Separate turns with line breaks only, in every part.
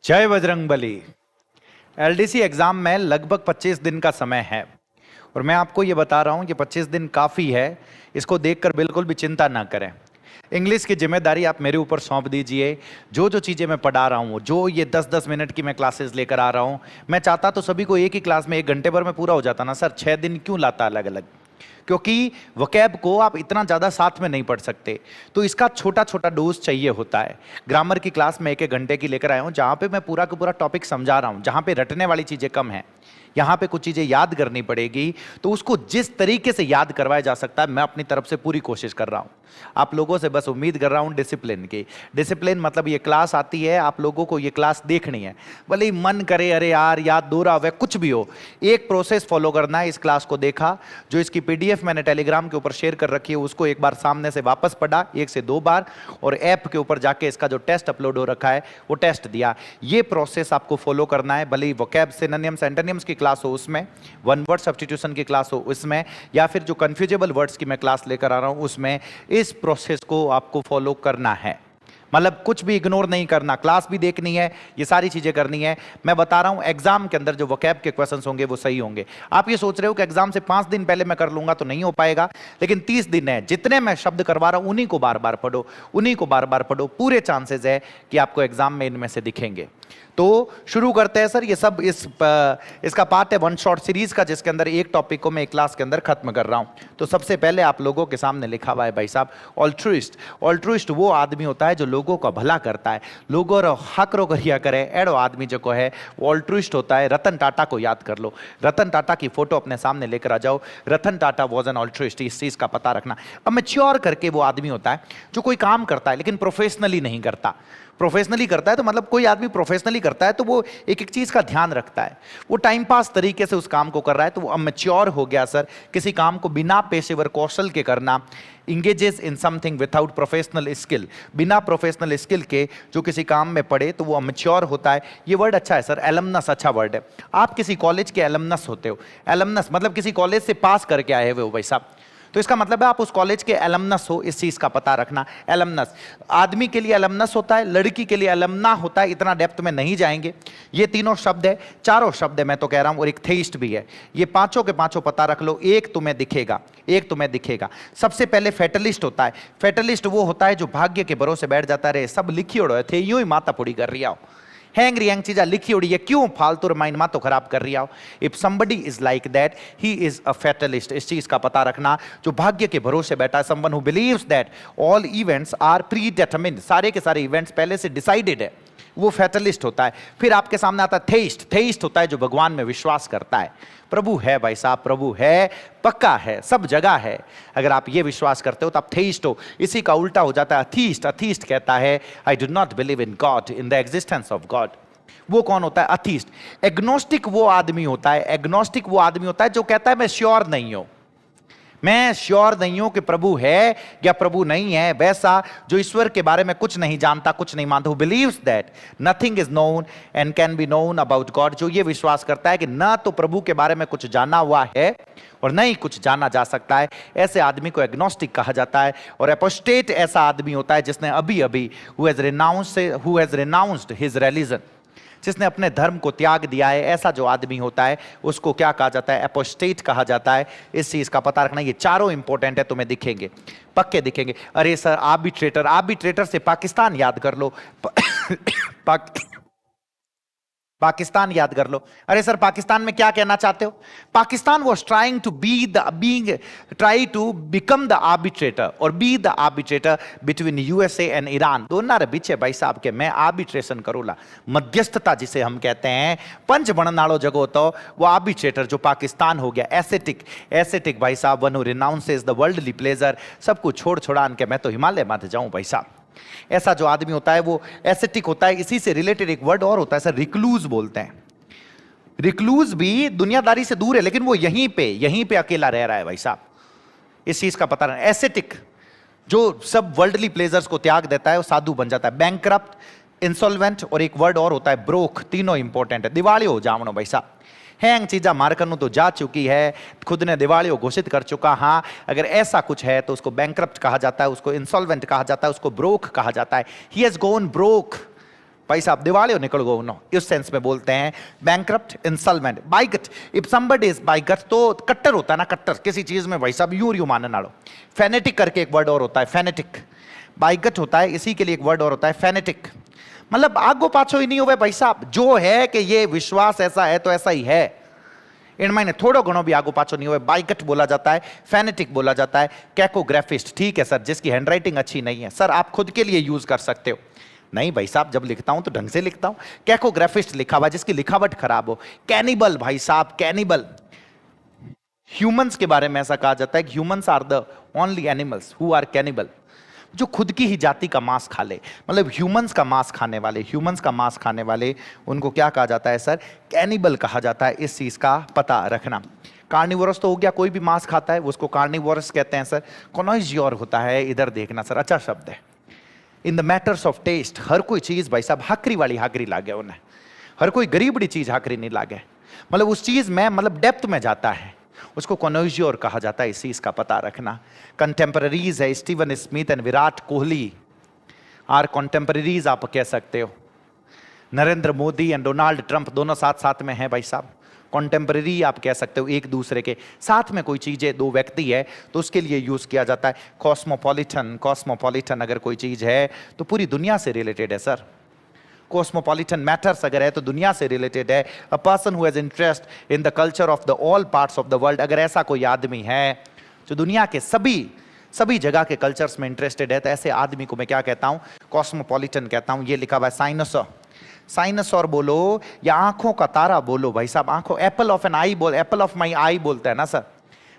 जय Bajrangbali. LDC exam में लगभग 25 दिन का समय है और मैं आपको ये बता रहा हूँ कि 25 दिन काफ़ी है। इसको देखकर बिल्कुल भी चिंता ना करें। इंग्लिश की जिम्मेदारी आप मेरे ऊपर सौंप दीजिए। जो जो चीज़ें मैं पढ़ा रहा हूँ, जो ये 10-10 मिनट की मैं क्लासेस लेकर आ रहा हूँ, मैं चाहता तो सभी को एक ही क्लास में 1 घंटे भर में पूरा हो जाता ना सर। 6 दिन क्यों लाता अलग अलग? क्योंकि वोकैब को आप इतना ज़्यादा साथ में नहीं पढ़ सकते, तो इसका छोटा छोटा डोज चाहिए होता है। ग्रामर की क्लास में 1-1 घंटे की लेकर आया हूँ, जहाँ पे मैं पूरा का पूरा टॉपिक समझा रहा हूँ, जहाँ पे रटने वाली चीज़ें कम हैं, यहाँ पे कुछ चीज़ें याद करनी पड़ेगी। तो उसको जिस तरीके से याद करवाया जा सकता है, मैं अपनी तरफ से पूरी कोशिश कर रहा हूँ। आप लोगों से बस उम्मीद कर रहा हूँ डिसिप्लिन की। डिसिप्लिन मतलब ये क्लास आती है, आप लोगों को ये क्लास देखनी है, भले ही मन करे अरे यार याद दोहरा हुआ कुछ भी हो, एक प्रोसेस फॉलो करना है। इस क्लास को देखा, जो इसकी पीडीएफ मैंने टेलीग्राम के ऊपर शेयर कर रखी है, उसको एक बार सामने से वापस पढ़ा 1 से 2 बार, और ऐप के ऊपर जाके इसका जो टेस्ट अपलोड हो रखा है वो टेस्ट दिया। ये प्रोसेस आपको फॉलो करना है, भले ही वोकैब सिनोनिम्स एंटोनिम्स की क्लास हो उसमें, वन वर्ड सब्स्टिट्यूशन की क्लास हो उसमें, या फिर जो कंफ्यूजेबल वर्ड्स की मैं क्लास लेकर आ रहा हूं उसमें। इस प्रोसेस को आपको फॉलो करना है, मतलब कुछ भी इग्नोर नहीं करना। क्लास भी देखनी है, ये सारी चीजें करनी है। मैं बता रहा हूं एग्जाम के अंदर जो वोकैब के क्वेश्चंस होंगे वो सही होंगे। आप ये सोच रहे हो कि एग्जाम से 5 दिन पहले मैं कर लूंगा तो नहीं हो पाएगा, लेकिन 30 दिन है, जितने मैं शब्द करवा रहा हूं उन्हीं को बार बार पढ़ो, उन्हीं को बार बार पढ़ो। पूरे चांसेस है कि आपको एग्जाम में इनमें से दिखेंगे। तो शुरू करते हैं सर। ये सब इसका पार्ट है वन शॉट सीरीज का, जिसके अंदर एक टॉपिक को मैं एक क्लास के अंदर खत्म कर रहा हूं। तो सबसे पहले आप लोगों के सामने लिखा हुआ है भाई साहब, ऑल्ट्रुइस्ट। ऑल्ट्रुइस्ट वो आदमी होता है जो लोगों का भला करता है, लोगों रो हक रो करिया करे, एड़ो आदमी जो को है वो ऑल्ट्रुइस्ट होता है। रतन टाटा को याद कर लो, रतन टाटा की फोटो अपने सामने लेकर आ जाओ। रतन टाटा वॉज एन ऑल्ट्रुइस्ट, इस चीज का पता रखना। अब मैच्योर करके वो आदमी होता है जो कोई काम करता है लेकिन प्रोफेशनली नहीं करता। प्रोफेशनली करता है तो मतलब कोई आदमी प्रोफेशनली करता है तो वो एक एक चीज का ध्यान रखता है, वो टाइम पास तरीके से उस काम को कर रहा है, तो वो अमेच्योर हो गया सर। किसी काम को बिना पेशेवर कौशल के करना, engages in something without professional skill, बिना प्रोफेशनल स्किल के जो किसी काम में पड़े तो वो अमेच्योर होता है। ये वर्ड अच्छा है सर, एलमनस अच्छा वर्ड है। आप किसी कॉलेज के एलमनस होते हो, एलमनस मतलब किसी कॉलेज से पास करके आए हुए हो भाई साहब, तो इसका मतलब है आप उस कॉलेज के एलमनस हो। इस चीज का पता रखना। एलमनस आदमी के लिए एलमनस होता है, लड़की के लिए एलमना होता है। इतना डेप्थ में नहीं जाएंगे। ये तीनों शब्द है, चारों शब्द है मैं तो कह रहा हूं, और एक थेइस्ट भी है। ये पांचों के पांचों पता रख लो, एक तुम्हें दिखेगा, एक तुम्हें दिखेगा। सबसे पहले फेटलिस्ट होता है। फेटलिस्ट वो होता है जो भाग्य के भरोसे बैठ जाता है, सब लिखी उड़ो थे यूं ही माता पुड़ी कर रही हो, हैंग रियंग चीज़ा लिखी उड़ी है, क्यों फालतू माइंड मा तो खराब कर रही हो। If somebody is like that he is a fatalist. इस चीज का पता रखना, जो भाग्य के भरोसे बैठा है, someone who believes that all events are predetermined, सारे के सारे इवेंट्स पहले से डिसाइडेड है, वो फैटलिस्ट होता है। फिर आपके सामने आता है थेइस्ट। थेइस्ट होता है जो भगवान में विश्वास करता है, प्रभु है भाई साहब, प्रभु है, पक्का है, सब जगह है। अगर आप ये विश्वास करते हो तो आप थेइस्ट हो। इसी का उल्टा हो जाता है अथीस्ट। अथीस्ट कहता है I do not believe in God, in the existence of God. वो कौन होता है? अथीस्ट। एग्नोस्टिक वो आदमी होता है, एग्नोस्टिक वो आदमी होता है जो कहता है मैं श्योर नहीं हूं, मैं श्योर नहीं हूं कि प्रभु है या प्रभु नहीं है। वैसा जो ईश्वर के बारे में कुछ नहीं जानता, कुछ नहीं मानता, who believes that nothing is known and can be known about God, जो ये विश्वास करता है कि ना तो प्रभु के बारे में कुछ जाना हुआ है और नहीं कुछ जाना जा सकता है, ऐसे आदमी को एग्नोस्टिक कहा जाता है। और एपोस्टेट ऐसा आदमी होता है जिसने अभी अभी who has renounced his religion, जिसने अपने धर्म को त्याग दिया है, ऐसा जो आदमी होता है उसको क्या कहा जाता है? एपोस्टेट कहा जाता है। इस चीज का पता रखना। ये चारों इंपॉर्टेंट है, तुम्हें दिखेंगे, पक्के दिखेंगे। अरे सर आर्बिट्रेटर, आर्बिट्रेटर से पाकिस्तान याद कर लो। पाकिस्तान याद कर लो। अरे सर पाकिस्तान में क्या कहना चाहते हो? Pakistan was trying to try to become the arbitrator or be the arbitrator between USA and Iran. दोनों रे बीचे भाई साहब के मैं आर्बिट्रेशन करूला, मध्यस्थता जिसे हम कहते हैं, पंच बननाड़ो जगो तो वो आर्बिट्रेटर जो पाकिस्तान हो गया। एसेटिक, एसेटिक भाई साहब one who renounces the worldly pleasure, सब कुछ छोड़ छोड़ान के मैं तो हिमालय माथे जाऊं भाई साहब। ऐसा जो आदमी होता है वो एसेटिक होता है। इसी से रिलेटेड एक वर्ड और होता है सर, रिक्लूज बोलते हैं। रिक्लूज भी दुनियादारी से दूर है लेकिन वो यहीं पे अकेला रह रहा है भाई साहब। इस चीज का पता नहीं। एसेटिक जो सब वर्ल्डली प्लेजर्स को त्याग देता है वो साधु बन जाता है। बैंकरप्ट, इंसॉल्वेंट और एक वर्ड और होता है ब्रोक, तीनों इंपॉर्टेंट है। दिवाली हो जामनो भाई साहब, हैंग चीज़ा मार्कन तो जा चुकी है, खुद ने दिवाली घोषित कर चुका। हाँ अगर ऐसा कुछ है तो उसको बैंकरप्ट कहा जाता है, उसको इंसॉल्वेंट कहा जाता है, उसको ब्रोक कहा जाता है। He has gone broke. भाई साहब दिवालियों निकल गो नो, इस सेंस में बोलते हैं bankrupt, insolvent. Bigot, if somebody is bigot तो कट्टर होता है ना, कट्टर किसी चीज में भाई साहब यूं मानने नालो। फेनेटिक करके एक वर्ड और होता है, फेनेटिक। बाइगट होता है, इसी के लिए एक वर्ड और होता है फेनेटिक, मतलब आगो पाछो ही नहीं हुए भाई साहब, जो है कि ये विश्वास ऐसा है तो ऐसा ही है, इनमें ने थोड़ो घणो भी आगो पाछो नहीं हुए। बाइगट बोला जाता है, फेनेटिक बोला जाता है, कैकोग्राफिस्ट, ठीक है सर, जिसकी हैंडराइटिंग अच्छी नहीं है। सर आप खुद के लिए यूज कर सकते हो। नहीं भाई साहब, जब लिखता हूं तो ढंग से लिखता हूं। कैकोग्राफिस्ट लिखा हुआ जिसकी लिखावट खराब हो। कैनिबल भाई साहब, कैनिबल, ह्यूमंस के बारे में ऐसा कहा जाता है कि humans are the only animals who are cannibal, जो खुद की ही जाति का मांस खा ले, मतलब ह्यूमंस का मांस खाने वाले, ह्यूमंस का मांस खाने वाले, उनको क्या कहा जाता है सर? कैनिबल कहा जाता है। इस चीज का पता रखना। कार्निवोरस तो हो गया, कोई भी मांस खाता है उसको कार्निवोरस कहते हैं सर। कॉनोइजियोर होता है, इधर देखना सर, अच्छा शब्द है। In the matters of taste, हर कोई चीज भाई साहब हाकरी वाली हाकरी लागे उन्हें, हर कोई गरीबड़ी चीज हाकरी नहीं लागे, मतलब उस चीज में मतलब डेप्थ में जाता है, उसको कॉनोइजियोर कहा जाता है। इस चीज का पता रखना। कंटेम्पररीज है, Steven Smith and Virat Kohli are contemporaries आप कह सकते हो। Narendra Modi and Donald Trump दोनों साथ साथ में हैं भाई साहब, कॉन्टेम्पररी आप कह सकते हो, एक दूसरे के साथ में कोई चीज़, दो व्यक्ति है तो उसके लिए यूज किया जाता है। कॉस्मोपॉलिटन, कॉस्मोपॉलिटन अगर कोई चीज़ है तो पूरी दुनिया से रिलेटेड है सर। कॉस्मोपॉलिटन मैटर्स अगर है तो दुनिया से रिलेटेड है। A person who has interest in the culture of the all parts of the world, अगर ऐसा कोई आदमी है जो दुनिया के सभी जगह के कल्चर्स में इंटरेस्टेड है तो ऐसे आदमी को मैं क्या कहता हूं? कॉस्मोपॉलिटन कहता हूं। ये लिखा हुआ है साइनोसॉर, साइनोसॉर बोलो या आंखों का तारा बोलो भाई साहब, आंखों, एप्पल ऑफ एन आई बोल, एप्पल ऑफ माई आई बोलते हैं ना sir,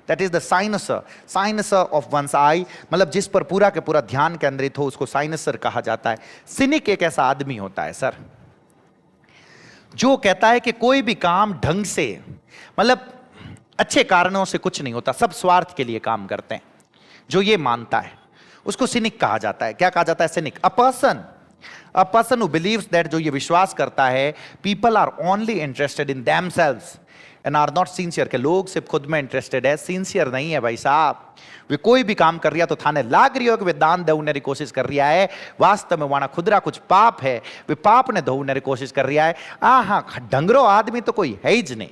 that is the cynosure, cynosure of one's eye, मतलब जिस पर पूरा के पूरा ध्यान केंद्रित हो उसको साइनोसर कहा जाता है। सिनिक एक ऐसा आदमी होता है सर जो कहता है कि कोई भी काम ढंग से, मतलब अच्छे कारणों से कुछ नहीं होता, सब स्वार्थ के लिए काम करते हैं, जो ये मानता है उसको सिनिक कहा जाता है। क्या कहा जाता है? Cynic. A person who believes that, जो ये विश्वास करता है people are only interested in themselves and are not sincere, के लोग सिर्फ खुद में इंटरेस्टेड है, सिंसियर नहीं है भाई साहब। वे कोई भी काम कर रिया तो थाने लाग रही हो कि वे दान दौने की कोशिश कर रिया है, वास्तव में वाणा खुदरा कुछ पाप है, वे पाप ने धोने की कोशिश कर रिया है। हाँ, ढंगरो आदमी तो कोई है ही नहीं।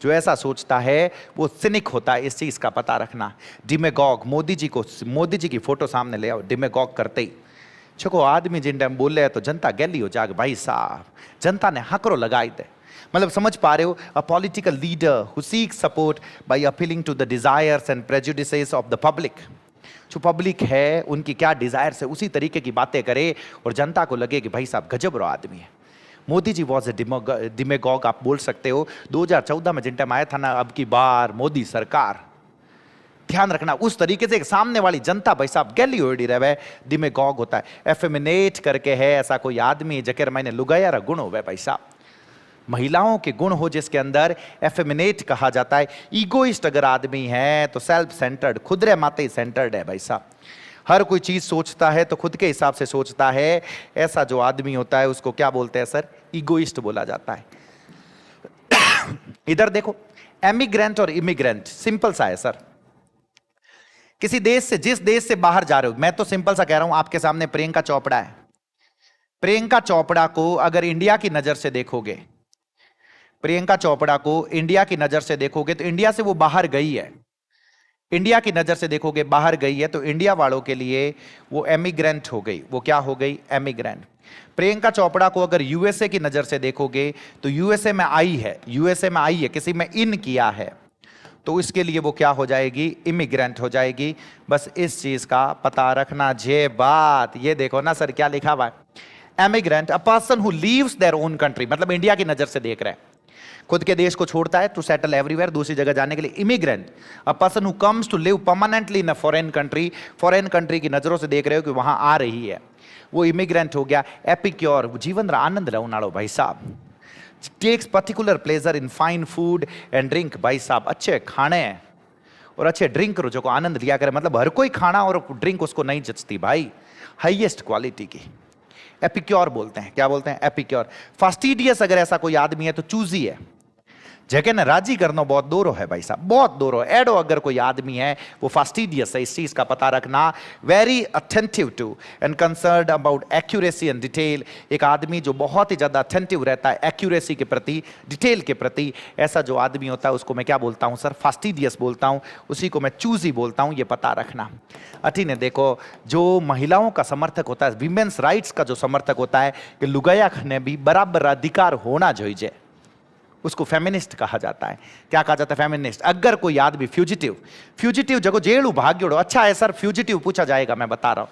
जो ऐसा सोचता है वो सिनिक होता है, इस चीज का पता रखना। डिमेगॉग, मोदी जी की फोटो सामने ले आओ, डिमेगॉग करते ही छको आदमी जिन टाइम बोले तो जनता गैली हो जाग भाई साहब, जनता ने हकरो लगाई दे, मतलब समझ पा रहे हो? A political leader who seek support by appealing to the desires and prejudices of the public, जो पब्लिक है उनकी क्या डिजायर्स है उसी तरीके की बातें करे और जनता को लगे कि भाई साहब गजब रो आदमी है। मोदी जी वॉज ए डिमेगॉग आप बोल सकते हो। 2014 में जिन टाइम आया था ना, अब की बार मोदी सरकार, ध्यान रखना उस तरीके से सामने वाली जनता भाई साहब गैली ओडी रहे, डिमेगॉग होता है। एफेमिनेट करके है ऐसा कोई आदमी जकेर मैंने लुगाया गुण हो भाई साहब, महिलाओं के गुण हो जिसके अंदर, एफेमिनेट कहा जाता है। ईगोइस्ट अगर आदमी है तो सेल्फ सेंटर्ड, खुद रे माते सेंटर्ड है भाई साहब, हर कोई चीज सोचता है तो खुद के हिसाब से सोचता है। ऐसा जो आदमी होता है उसको क्या बोलते हैं सर? ईगोइस्ट बोला जाता है। इधर देखो, एमिग्रेंट और इमिग्रेंट सिंपल सा है सर। किसी देश से, जिस देश से बाहर जा रहे हो, मैं तो सिंपल सा कह रहा हूं, आपके सामने प्रियंका चोपड़ा है। प्रियंका चोपड़ा को अगर इंडिया की नजर से देखोगे, प्रियंका चोपड़ा को इंडिया की नजर से देखोगे तो इंडिया से वो बाहर गई है, इंडिया की नजर से देखोगे बाहर गई है, तो इंडिया वालों के लिए वो एमिग्रेंट हो गई। वो क्या हो गई? एमिग्रेंट। प्रियंका चोपड़ा को अगर यूएसए की नजर से देखोगे तो यूएसए में आई है, यूएसए में आई है, किसी में इन किया है, तो इसके लिए वो क्या हो जाएगी? इमिग्रेंट हो जाएगी। बस इस चीज का पता रखना। जे बात ये देखो ना सर क्या लिखा हुआ है, emigrant, a person who leaves their own country, मतलब इंडिया की नजर से देख रहे हैं, खुद के देश को छोड़ता है टू सेटल एवरीवेयर, दूसरी जगह जाने के लिए। Immigrant, a person who comes to live permanently in a foreign country, foreign country की नजरों से देख रहे हो कि वहां आ रही है, वो इमिग्रेंट हो गया। एपिक्योर, जीवन रा आनंद लो नालो भाई साहब, takes particular pleasure in fine food and drink, भाई साहब अच्छे खाने और अच्छे ड्रिंक जो को आनंद लिया करे, मतलब हर कोई खाना और ड्रिंक उसको नहीं जचती भाई, हाईएस्ट क्वालिटी की। एपिक्योर बोलते हैं, क्या बोलते हैं? एपिक्योर। फास्टिडियस अगर ऐसा कोई आदमी है तो चूजी है, जगह ने राजी करना बहुत दूर है भाई साहब, बहुत दूर हो। एडो अगर कोई आदमी है वो फास्टिडियस है, इस चीज का पता रखना। Very attentive to and concern about accuracy and detail. एक आदमी जो बहुत ही ज्यादा अटेंटिव रहता है एक्यूरेसी के प्रति, डिटेल के प्रति, ऐसा जो आदमी होता है उसको मैं क्या बोलता हूं सर? फास्टिडियस बोलता हूं। उसी को मैं चूजी बोलता हूं, ये पता रखना। अटी ने देखो, जो महिलाओं का समर्थक होता है, विमेन्स राइट्स का जो समर्थक होता है कि लुगाया ने भी बराबर अधिकार होना चाहिए, उसको फेमिनिस्ट कहा जाता है। क्या कहा जाता है? फेमिनिस्ट। अगर कोई आदमी फ्यूजिटिव जगह जेलू भाग्योड़ो, अच्छा है सर, फ्यूजिटिव पूछा जाएगा, मैं बता रहा हूं।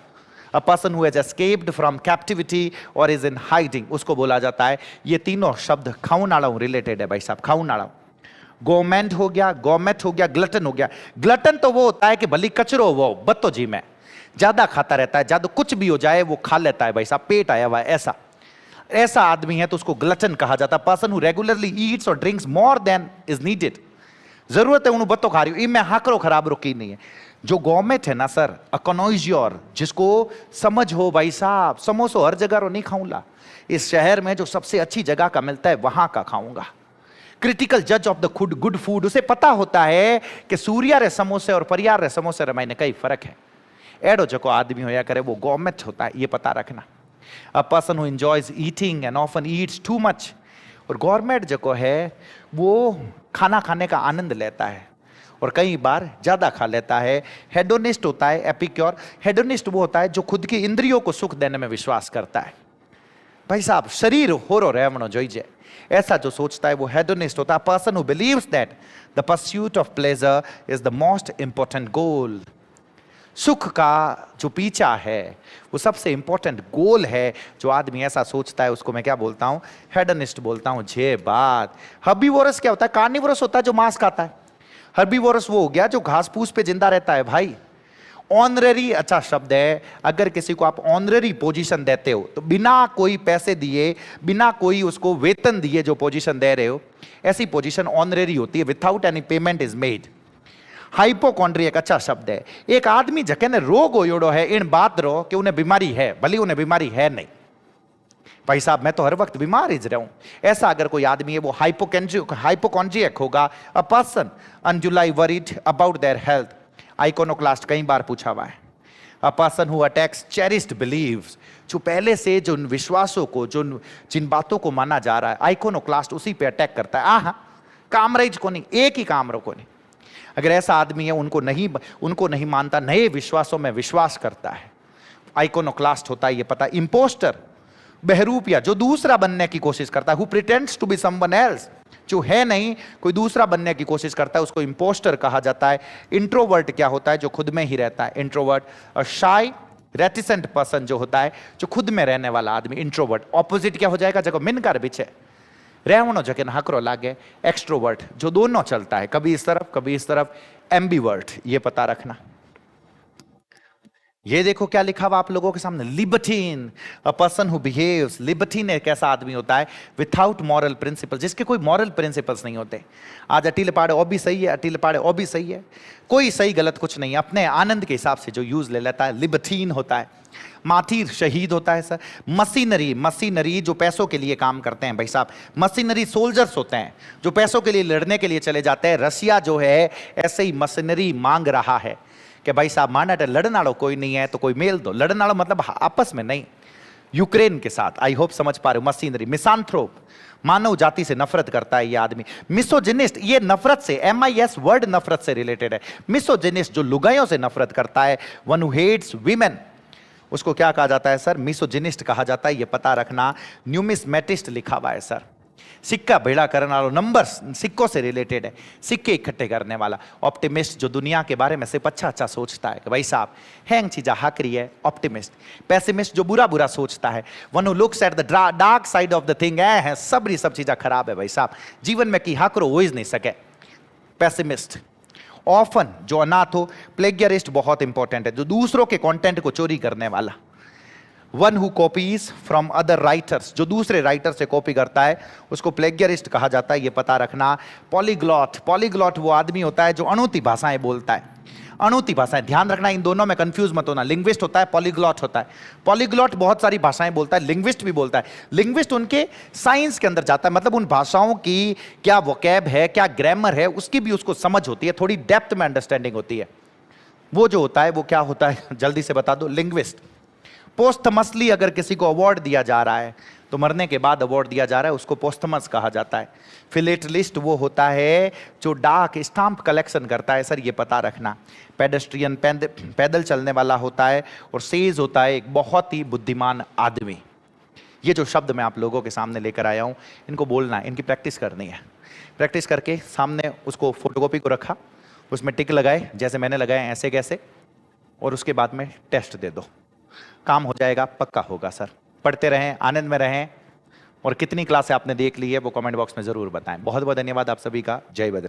अ person who has escaped from captivity और इज इन हाइडिंग, उसको बोला जाता है। ये तीनों शब्द खाऊनाड़ा रिलेटेड है भाई साहब, खाऊनाड़ा। गोमेंट हो गया, गौमेट हो गया, ग्लटन हो गया। ग्लटन तो वो होता है कि भली कचरो वो बत्तो जी में ज्यादा खाता रहता है, ज्यादा कुछ भी हो जाए वो खा लेता है भाई साहब, पेट आया हुआ है, ऐसा आदमी है तो उसको ग्लटन कहा जाता है। पर्सन हु रेगुलरली ईट्स और drinks more than is needed. जरूरत है उन्हें बत्तो खा रही हूं, मैं हाकरो खराब रुकी नहीं है। जो गवर्नमेंट है ना सर, अकोनोइज्योर, जिसको समझ हो भाई साहब, समोसो हर जगह रो नहीं खाऊंगा, इस शहर में जो सबसे अच्छी जगह का मिलता है वहां का खाऊंगा। क्रिटिकल जज ऑफ द गुड फूड, उसे पता होता है कि सूर्या रे समोसे और परियार रे समोसे रे मायने कई फर्क है। एडो जो आदमी होया करे वो गवर्नमेंट होता है, ये पता रखना। A person who enjoys eating and often eats too much, और गवर्नमेंट जो है वो खाना खाने का आनंद लेता है और कई बार ज्यादा खा लेता है। हेडोनिस्ट होता है एपिक्योर। हेडोनिस्ट वो होता है जो खुद की इंद्रियों को सुख देने में विश्वास करता है। भाई साहब शरीर होरो रहवणो जोइजे, ऐसा जो सोचता है वो हेडोनिस्ट होता है। Person who believes that the pursuit of pleasure is the most important गोल। सुख का जो पीछा है वो सबसे इंपॉर्टेंट गोल है। जो आदमी ऐसा सोचता है उसको मैं क्या बोलता हूं? हेडनिस्ट बोलता हूं। जे बात हर्बीवोरस क्या होता है? कार्निवोरस होता है जो मांस खाता है। हर्बीवोरस वो हो गया जो घास फूस पे जिंदा रहता है भाई। ऑनररी अच्छा शब्द है। अगर किसी को आप ऑनररी पोजीशन देते हो तो बिना कोई पैसे दिए, बिना कोई उसको वेतन दिए जो पोजीशन दे रहे हो, ऐसी पोजीशन ऑनररी होती है। Without any payment is made. Hypochondria एक अच्छा शब्द है। एक आदमी जके ने रोग होयोड़ो है, इन बात रो कि उन्हें बीमारी है, भले उन्हें बीमारी है नहीं। भाई साहब मैं तो हर वक्त बीमार ही रहा हूं, ऐसा अगर कोई आदमी है वो हाइपोकॉन्ड्रियक होगा। A person unduly worried about their health. Iconoclast कई बार पूछा हुआ है। A person who attacks cherished beliefs, जो पहले से जो विश्वासों को, जो जिन बातों को माना जा रहा है, आइकोनोक्लास्ट उसी पे अटैक करता है। आहा कामरेज को नहीं, एक ही कामरों को नहीं। अगर ऐसा आदमी है उनको नहीं मानता, नए विश्वासों में विश्वास करता है, आइकोनोक्लास्ट होता है, ये पता। इंपोस्टर बहरूपिया, जो दूसरा बनने की कोशिश करता है, who pretends to be someone else, जो है नहीं कोई दूसरा बनने की कोशिश करता है, उसको इंपोस्टर कहा जाता है। इंट्रोवर्ट क्या होता है? जो खुद में ही रहता है, इंट्रोवर्ट। और शाय रेटिसेंट पर्सन जो होता है, जो खुद में रहने वाला आदमी, इंट्रोवर्ट। ऑपोजिट क्या हो जाएगा? जगह मिनकर बिछे रहवणो जके न हकरो लागे, एक्सट्रोवर्ट, जो दोनों चलता है, कभी इस तरफ कभी इस तरफ, एम्बीवर्ट, ये पता रखना। ये देखो क्या लिखा हुआ आप लोगों के सामने, लिबर्टीन, अ पर्सन हु बिहेव्स। लिबर्टीन एक ऐसा आदमी होता है विथआउट मॉरल प्रिंसिपल, जिसके कोई मॉरल प्रिंसिपल्स नहीं होते। आज अटीले पाड़े ओ भी सही है, अटीले पाड़े ओ भी सही है, कोई सही गलत कुछ नहीं, अपने आनंद के हिसाब से जो यूज ले लेता है, लिबर्टीन होता है। माथीर शहीद होता है सर। मशीनरी जो पैसों के लिए काम करते हैं भाई साहब, मशीनरी सोल्जर्स होते हैं जो पैसों के लिए लड़ने के लिए चले जाते हैं। रसिया जो है ऐसे ही मशीनरी मांग रहा है कि भाई साहब माना लड़नाड़ो कोई नहीं है तो कोई मेल दो। लड़नाड़ो मतलब आपस में नहीं, यूक्रेन के साथ। आई होप समझ पा रहे हो। मशीनरी। मिसांथ्रोप, मानव जाति से नफरत करता है ये आदमी। मिसोजिनिस्ट, ये नफरत से, MIS वर्ड नफरत से रिलेटेड है। मिसोजिनिस्ट जो लुगाइयों से नफरत करता है। वन हु हेट्स वीमेन, उसको क्या कहा जाता है सर? मिसोजिनिस्ट कहा जाता है, ये पता रखना। न्यूमिस्मेटिस्ट लिखा हुआ है सर, सिक्का भेड़ा करने वाला, नंबर्स सिक्कों से रिलेटेड है, सिक्के इकट्ठे करने वाला। ऑप्टिमिस्ट जो दुनिया के बारे में सिर्फ अच्छा सोचता है कि भाई साहब हैंग चीजा हाकरी है, ऑप्टिमिस्ट। पेसिमिस्ट जो बुरा सोचता है। One who looks at the dark side of the thing, है सब चीजा खराब है भाई साहब, जीवन में की हाकरो हो ही नहीं सके, पेसिमिस्ट। ऑफन जो अनाथ हो। प्लेगियरिस्ट बहुत इंपॉर्टेंट है, जो दूसरों के कंटेंट को चोरी करने वाला। One who copies from other writers, जो दूसरे राइटर से कॉपी करता है उसको प्लेगियरिस्ट कहा जाता है, ये पता रखना। पॉलीग्लॉट वो आदमी होता है जो अनूठी भाषाएं बोलता है। अणुति भाषाएं, ध्यान रखना इन दोनों में कंफ्यूज मत होना। लिंग्विस्ट होता है, पॉलीग्लॉट होता है। पॉलीग्लॉट बहुत सारी भाषाएं बोलता है, लिंग्विस्ट भी बोलता है। लिंग्विस्ट उनके साइंस के अंदर जाता है, मतलब उन भाषाओं की क्या वोकैब है, क्या ग्रामर है, उसकी भी उसको समझ होती है, थोड़ी डेप्थ में अंडरस्टैंडिंग होती है। वो जो होता है वो क्या होता है जल्दी से बता दो, लिंग्विस्ट। पोस्टमसली अगर किसी को अवार्ड दिया जा रहा है तो मरने के बाद अवार्ड दिया जा रहा है, उसको पोस्टमस कहा जाता है। फिलेटलिस्ट वो होता है जो डाक स्टाम्प कलेक्शन करता है, सर ये पता रखना। पेडेस्ट्रियन पैदल चलने वाला होता है, और सेज होता है एक बहुत ही बुद्धिमान आदमी। ये जो शब्द मैं आप लोगों के सामने लेकर आया हूं, इनको बोलना है, इनकी प्रैक्टिस करनी है। प्रैक्टिस करके सामने उसको फोटोकॉपी को रखा, उसमें टिक लगाए जैसे मैंने लगाए, ऐसे कैसे, और उसके बाद में टेस्ट दे दो। काम हो जाएगा, पक्का होगा सर। पढ़ते रहें, आनंद में रहें, और कितनी क्लास आपने देख ली है वो कमेंट बॉक्स में जरूर बताएं। बहुत बहुत धन्यवाद आप सभी का। जय बजरंग।